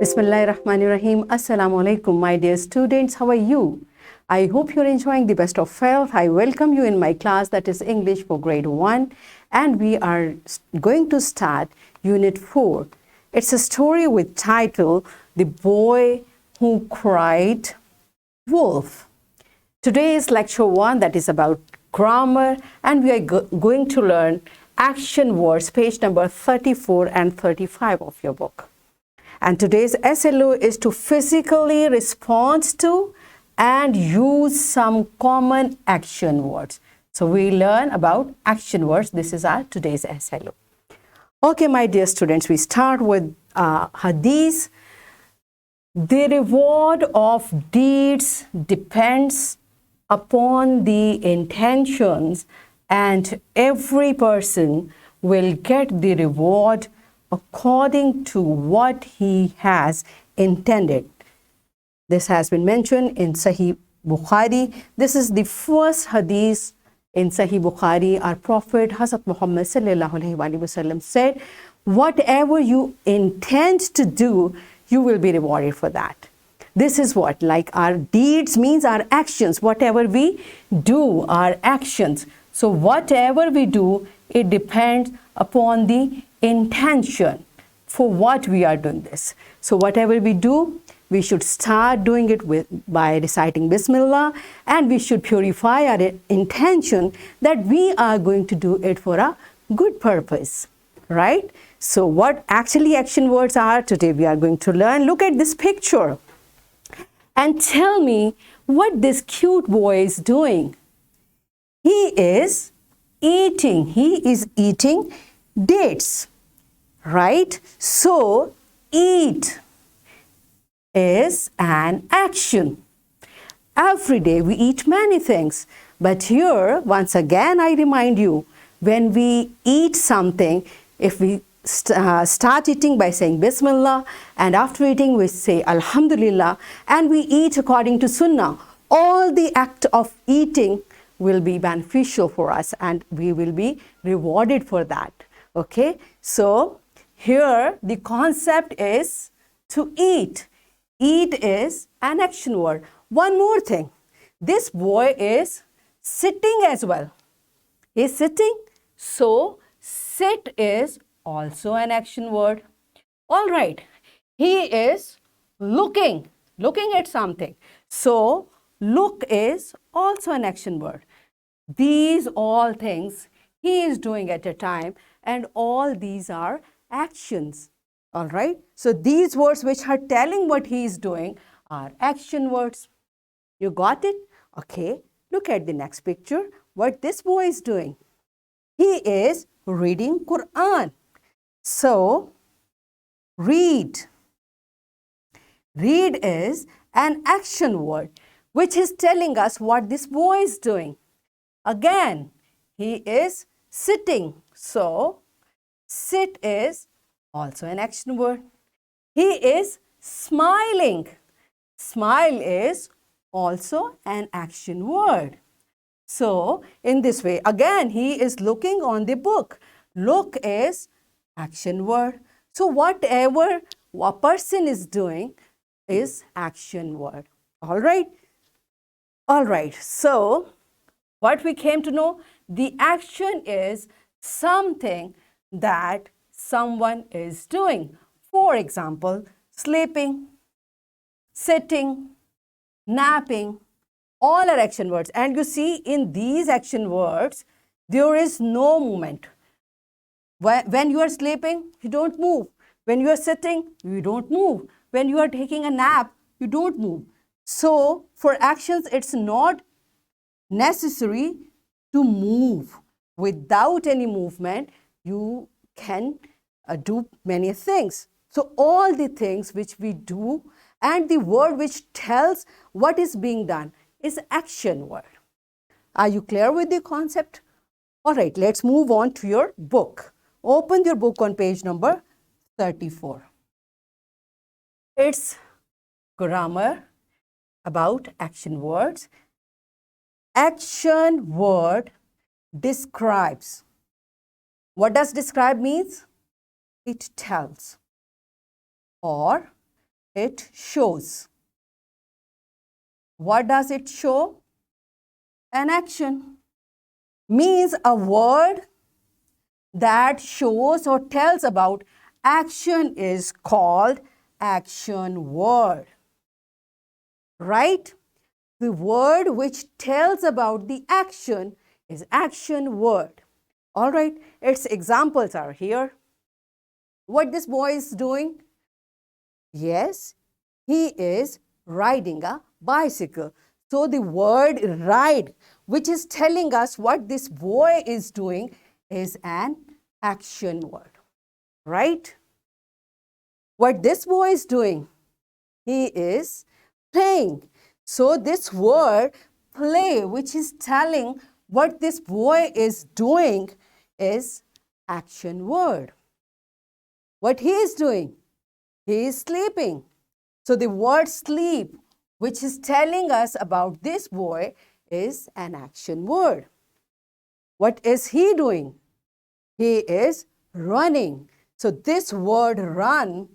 Bismillahirrahmanirrahim. Assalamu alaikum, my dear students. How are you? I hope you're enjoying the best of health. I welcome you in my class that is English for grade 1, and we are going to start unit 4. It's a story with title The Boy Who Cried Wolf. Today is lecture 1 that is about grammar, and we are going to learn action words, page number 34 and 35 of your book. And today's SLO is to physically respond to and use some common action words. So we learn about action words. This is our today's SLO. Okay, my dear students, we start with hadith. The reward of deeds depends upon the intentions, and every person will get the reward according to what he has intended. This has been mentioned in Sahih Bukhari. This is the first hadith in Sahih Bukhari. Our Prophet Hazrat Muhammad sallallahu alaihi wasallam said, whatever you intend to do, you will be rewarded for that. This is what, like our deeds means our actions. Whatever we do, our actions. So whatever we do, it depends upon the intention for what we are doing this. So whatever we do, we should start doing it by reciting Bismillah, and we should purify our intention that we are going to do it for a good purpose, right? So what actually action words are today we are going to learn. Look at this picture and tell me what this cute boy is doing. He is eating dates, right? So eat is an action. Every day we eat many things, but here once again I remind you, when we eat something, if we start eating by saying Bismillah, and after eating we say Alhamdulillah, and we eat according to Sunnah, all the act of eating will be beneficial for us and we will be rewarded for that. Okay, so here the concept is to eat. Eat is an action word. One more thing, this boy is sitting as well. He is sitting, so sit is also an action word. All right, he is looking at something. So look is also an action word. These all things he is doing at a time, and all these are actions. All right, so these words which are telling what he is doing are action words. You got it? Okay, look at the next picture. What this boy is doing? He is reading Quran. So read is an action word which is telling us what this boy is doing. Again, he is sitting. So sit is also an action word. He is smiling. Smile is also an action word. So in this way, again, he is looking on the book. Look is action word. So whatever a person is doing is action word. All right. All right. So what we came to know, the action is something that someone is doing. For example, sleeping, sitting, napping, all are action words. And you see, in these action words, there is no movement. When you are sleeping, you don't move. When you are sitting, you don't move. When you are taking a nap, you don't move. So for actions, it's not necessary to move. Without any movement, you can do many things. So all the things which we do and the word which tells what is being done is action word. Are you clear with the concept? All right, let's move on to your book. Open your book on page number 34. It's grammar about action words. Action word describes. What does describe means? It tells or It shows. What does it show? An action. Means a word that shows or tells about action is called action word. Right? The word which tells about the action is action word. All right, its examples are here. What this boy is doing? Yes, he is riding a bicycle. So the word ride, which is telling us what this boy is doing, is an action word. Right? What this boy is doing? He is playing. So this word play, which is telling what this boy is doing, is action word. What he is doing? He is sleeping. So the word sleep, which is telling us about this boy, is an action word. What is he doing? He is running. So this word run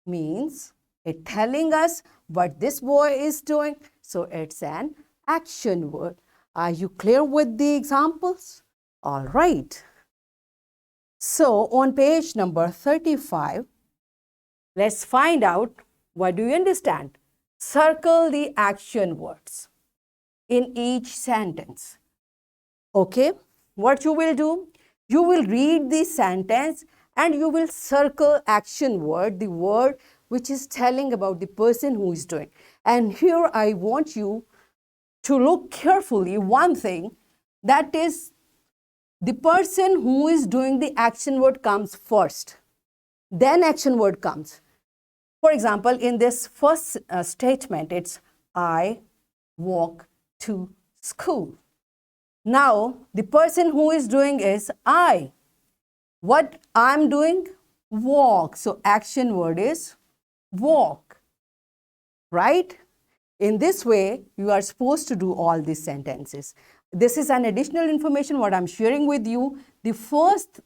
means it telling us what this boy is doing. So it's an action word. Are you clear with the examples? All right. So on page number 35, let's find out what do you understand. Circle the action words in each sentence. Okay, what you will do? You will read the sentence and you will circle action word, the word which is telling about the person who is doing. And here I want you to look carefully one thing, that is the person who is doing the action word comes first, then action word comes. For example, in this first statement, it's I walk to school. Now, the person who is doing is I. What I'm doing? Walk. So, action word is walk. Right? In this way, you are supposed to do all these sentences. This is an additional information what I'm sharing with you. The first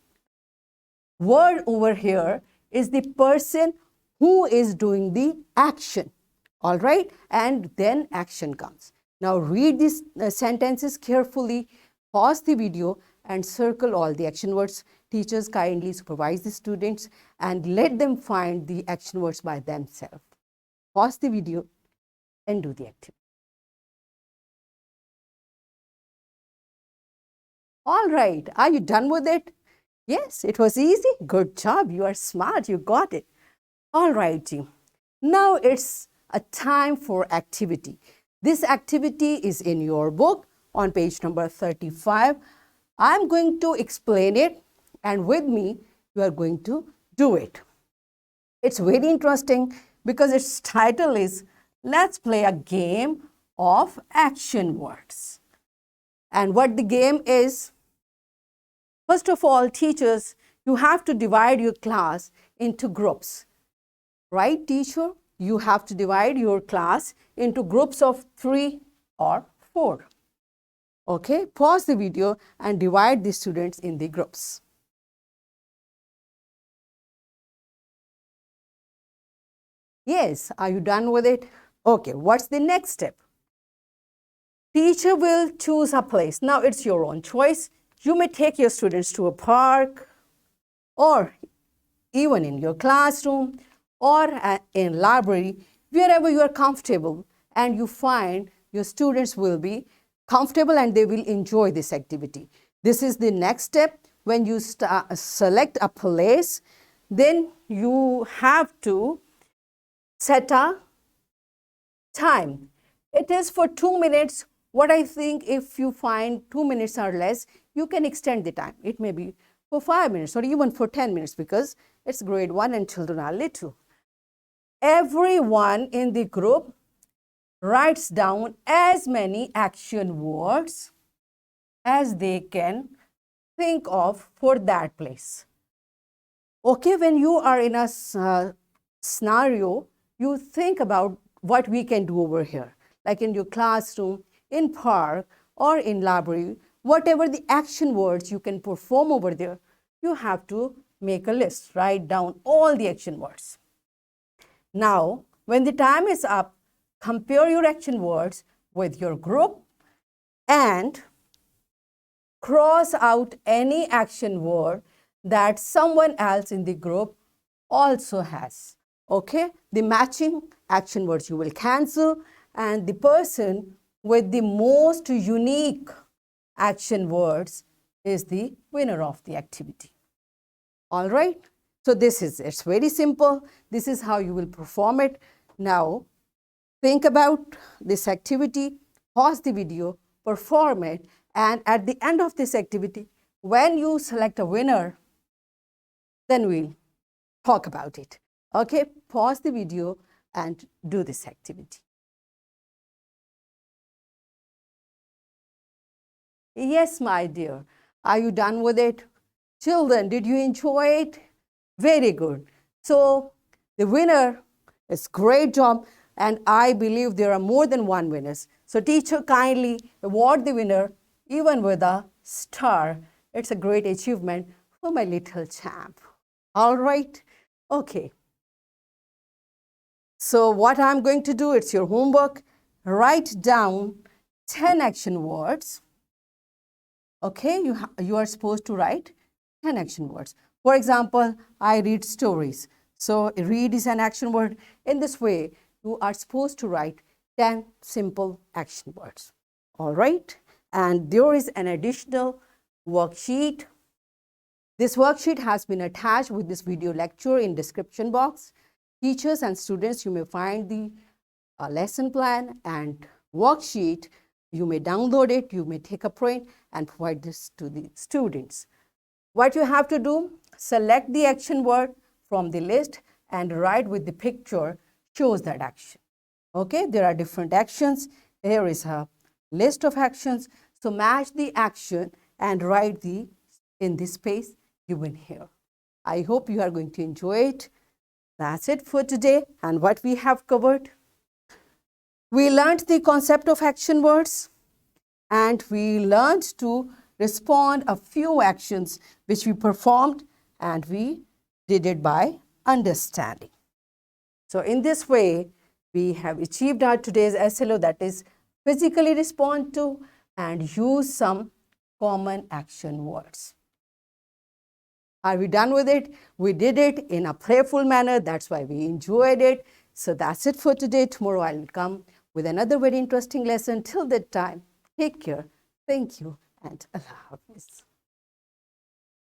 word over here is the person who is doing the action. All right? And then action comes. Now read these sentences carefully, pause the video and circle all the action words. Teachers kindly supervise the students and let them find the action words by themselves. Pause the video and do the activity. All right, are you done with it? Yes, it was easy. Good job. You are smart. You got it. All righty. Now it's a time for activity. This activity is in your book on page number 35. I'm going to explain it and with me you are going to do it. It's very interesting because its title is Let's Play a Game of Action Words. And what the game is, first of all, teachers, you have to divide your class into groups. Right, teacher? You have to divide your class into groups of 3 or 4. Okay, pause the video and divide the students in the groups. Yes, are you done with it? Okay, what's the next step? Teacher will choose a place. Now it's your own choice. You may take your students to a park or even in your classroom or in library, wherever you are comfortable and you find your students will be comfortable and they will enjoy this activity. This is the next step. When you select a place, then you have to set a time. It is for 2 minutes. What I think, if you find 2 minutes or less, you can extend the time. It may be for 5 minutes or even for 10 minutes because it's grade 1 and children are little. Everyone in the group writes down as many action words as they can think of for that place. Okay, when you are in a scenario, you think about what we can do over here, like in your classroom, in park, or in library, whatever the action words you can perform over there, you have to make a list, write down all the action words. Now, When the time is up, compare your action words with your group and cross out any action word that someone else in the group also has. Okay, the matching action words you will cancel, and the person with the most unique action words is the winner of the activity. All right, so it's very simple. This is how you will perform it. Now think about this activity, pause the video, perform it, and at the end of this activity, when you select a winner, then we'll talk about it. Okay, pause the video and do this activity. Yes, my dear. Are you done with it? Children, did you enjoy it? Very good. So the winner is great job, and I believe there are more than one winners. So teacher, kindly award the winner even with a star. It's a great achievement for my little champ. All right. Okay. So what I'm going to do, it's your homework. Write down 10 action words. Okay, you are supposed to write 10 action words. For example, I read stories. So read is an action word. In this way, you are supposed to write 10 simple action words. All right. And there is an additional worksheet. This worksheet has been attached with this video lecture in description box. Teachers and students, you may find the lesson plan and worksheet. You may download it, you may take a print and provide this to the students. What you have to do, select the action word from the list and write with the picture shows that action. Okay, there are different actions. Here is a list of actions. So match the action and write in this space given here. I hope you are going to enjoy it. That's it for today and what we have covered. We learned the concept of action words and we learned to respond a few actions which we performed and we did it by understanding. So in this way, we have achieved our today's SLO, that is physically respond to and use some common action words. Are we done with it? We did it in a playful manner. That's why we enjoyed it. So that's it for today. Tomorrow I will come with another very interesting lesson. Till that time, take care. Thank you and Allah Hafiz.